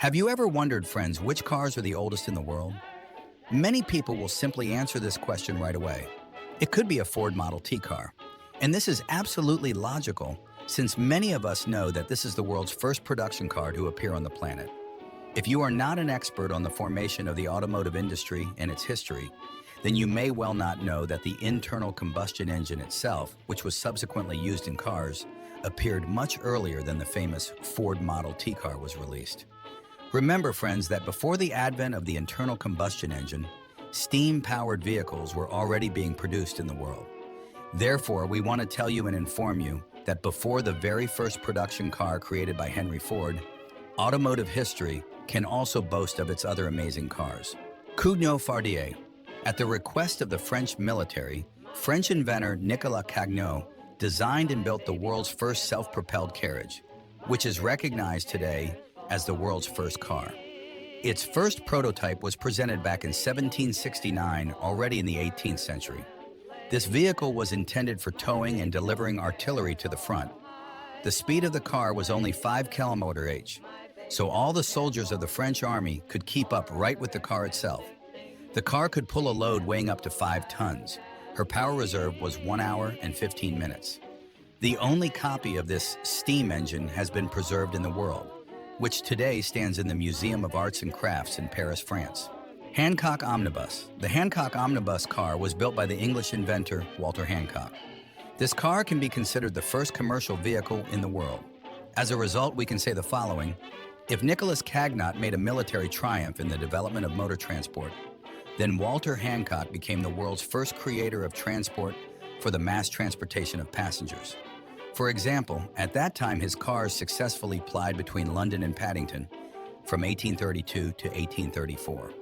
Have you ever wondered, friends, which cars are the oldest in the world? Many people will simply answer this question right away. It could be a Ford Model T car. And this is absolutely logical, since many of us know that this is the world's first production car to appear on the planet. If you are not an expert on the formation of the automotive industry and its history, then you may well not know that the internal combustion engine itself, which was subsequently used in cars, appeared much earlier than the famous Ford Model T car was released. Remember, friends, that before the advent of the internal combustion engine, steam-powered vehicles were already being produced in the world. Therefore, we want to tell you and inform you that before the very first production car created by Henry Ford, automotive history can also boast of its other amazing cars. Cugnot Fardier. At the request of the French military, French inventor Nicolas Cugnot designed and built the world's first self-propelled carriage, which is recognized today as the world's first car. Its first prototype was presented back in 1769, already in the 18th century. This vehicle was intended for towing and delivering artillery to the front. The speed of the car was only 5 km/h, so all the soldiers of the French army could keep up right with the car itself. The car could pull a load weighing up to 5 tons. Her power reserve was 1 hour and 15 minutes. The only copy of this steam engine has been preserved in the world, which today stands in the Museum of Arts and Crafts in Paris, France. Hancock Omnibus. The Hancock Omnibus car was built by the English inventor Walter Hancock. This car can be considered the first commercial vehicle in the world. As a result, we can say the following: if Nicholas Cugnot made a military triumph in the development of motor transport, then Walter Hancock became the world's first creator of transport for the mass transportation of passengers. For example, at that time his cars successfully plied between London and Paddington from 1832 to 1834.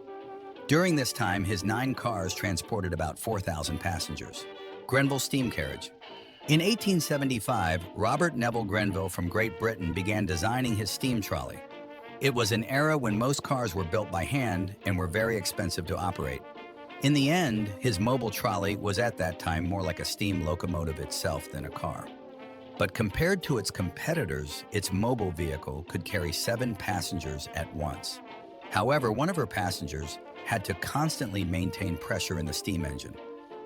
During this time, his 9 cars transported about 4,000 passengers. Grenville steam carriage. In 1875, Robert Neville Grenville from Great Britain began designing his steam trolley. It was an era when most cars were built by hand and were very expensive to operate. In the end, his mobile trolley was at that time more like a steam locomotive itself than a car. But compared to its competitors, its mobile vehicle could carry 7 passengers at once. However, one of her passengers had to constantly maintain pressure in the steam engine,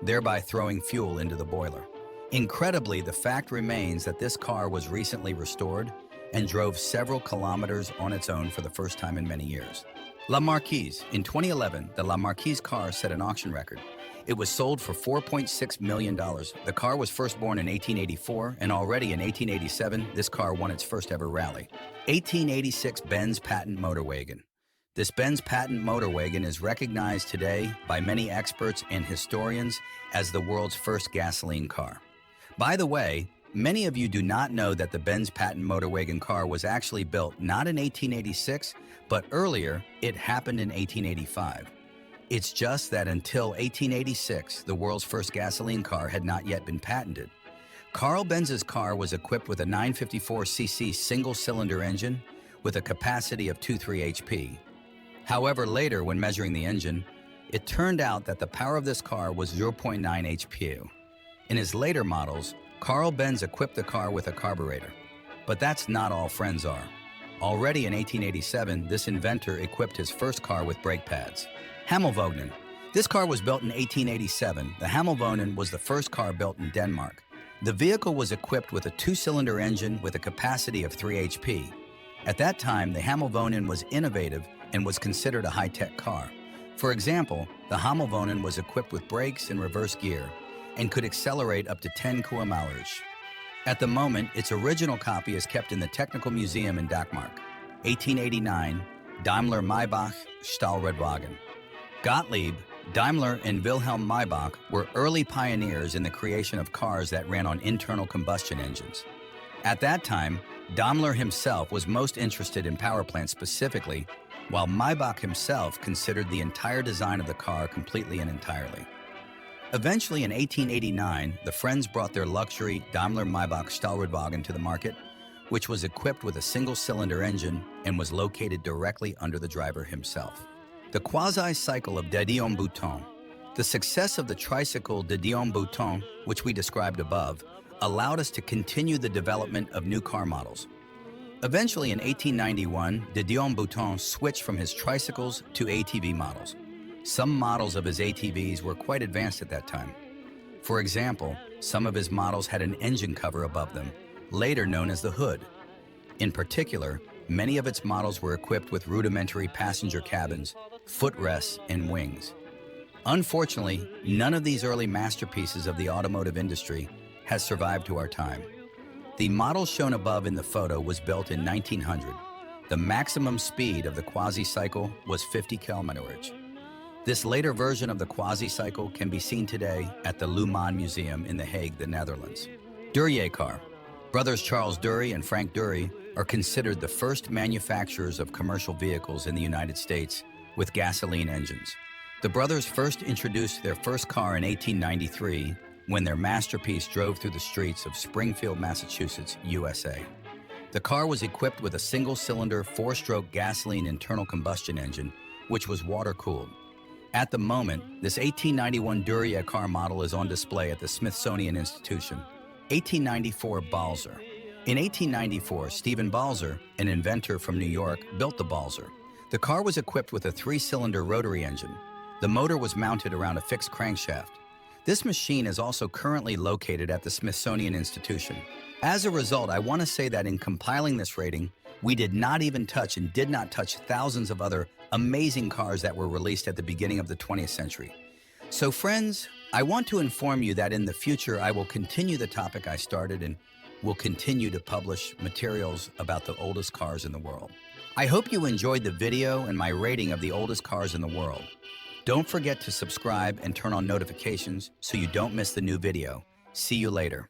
thereby throwing fuel into the boiler. Incredibly, the fact remains that this car was recently restored and drove several kilometers on its own for the first time in many years. La Marquise. In 2011, the La Marquise car set an auction record. It was sold for $4.6 million. The car was first born in 1884, and already in 1887, this car won its first ever rally. 1886 Benz Patent-Motorwagen. This Benz Patent-Motorwagen is recognized today by many experts and historians as the world's first gasoline car. By the way, many of you do not know that the Benz Patent-Motorwagen car was actually built not in 1886, but earlier. It happened in 1885. It's just that until 1886, the world's first gasoline car had not yet been patented. Carl Benz's car was equipped with a 954cc single-cylinder engine with a capacity of 23 HP. However, later, when measuring the engine, it turned out that the power of this car was 0.9 HP. In his later models, Carl Benz equipped the car with a carburetor. But that's not all, friends are. Already in 1887, this inventor equipped his first car with brake pads. Hammelvognen. This car was built in 1887. The Hammelvognen was the first car built in Denmark. The vehicle was equipped with a 2-cylinder engine with a capacity of 3 HP. At that time, the Hammelvognen was innovative and was considered a high-tech car. For example, the Hammelvognen was equipped with brakes and reverse gear and could accelerate up to 10 km/h. At the moment, its original copy is kept in the Technical Museum in Denmark. 1889, Daimler-Maybach Stahlradwagen. Gottlieb, Daimler, and Wilhelm Maybach were early pioneers in the creation of cars that ran on internal combustion engines. At that time, Daimler himself was most interested in power plants specifically, while Maybach himself considered the entire design of the car completely and entirely. Eventually, in 1889, the friends brought their luxury Daimler-Maybach Stahlradwagen to the market, which was equipped with a single-cylinder engine and was located directly under the driver himself. The quasi-cycle of Dion-Bouton. The success of the tricycle Dion-Bouton, which we described above, allowed us to continue the development of new car models. Eventually, in 1891, the Dion-Bouton switched from his tricycles to ATV models. Some models of his ATVs were quite advanced at that time. For example, some of his models had an engine cover above them, later known as the hood. In particular, many of its models were equipped with rudimentary passenger cabins, footrests, and wings. Unfortunately, none of these early masterpieces of the automotive industry has survived to our time. The model shown above in the photo was built in 1900. The maximum speed of the quasi-cycle was 50 km/h. This later version of the quasi-cycle can be seen today at the Le Mans Museum in The Hague, the Netherlands. Duryea car. Brothers Charles Dury and Frank Dury are considered the first manufacturers of commercial vehicles in the United States with gasoline engines. The brothers first introduced their first car in 1893 when their masterpiece drove through the streets of Springfield, Massachusetts, USA. The car was equipped with a single-cylinder, four-stroke gasoline internal combustion engine, which was water-cooled. At the moment, this 1891 Duryea car model is on display at the Smithsonian Institution. 1894 Bowser. In 1894, Stephen Bowser, an inventor from New York, built the Bowser. The car was equipped with a three-cylinder rotary engine. The motor was mounted around a fixed crankshaft. This machine is also currently located at the Smithsonian Institution. As a result, I want to say that in compiling this rating, we did not even touch and did not touch thousands of other amazing cars that were released at the beginning of the 20th century. So friends, I want to inform you that in the future, I will continue the topic I started and will continue to publish materials about the oldest cars in the world. I hope you enjoyed the video and my rating of the oldest cars in the world. Don't forget to subscribe and turn on notifications so you don't miss the new video. See you later.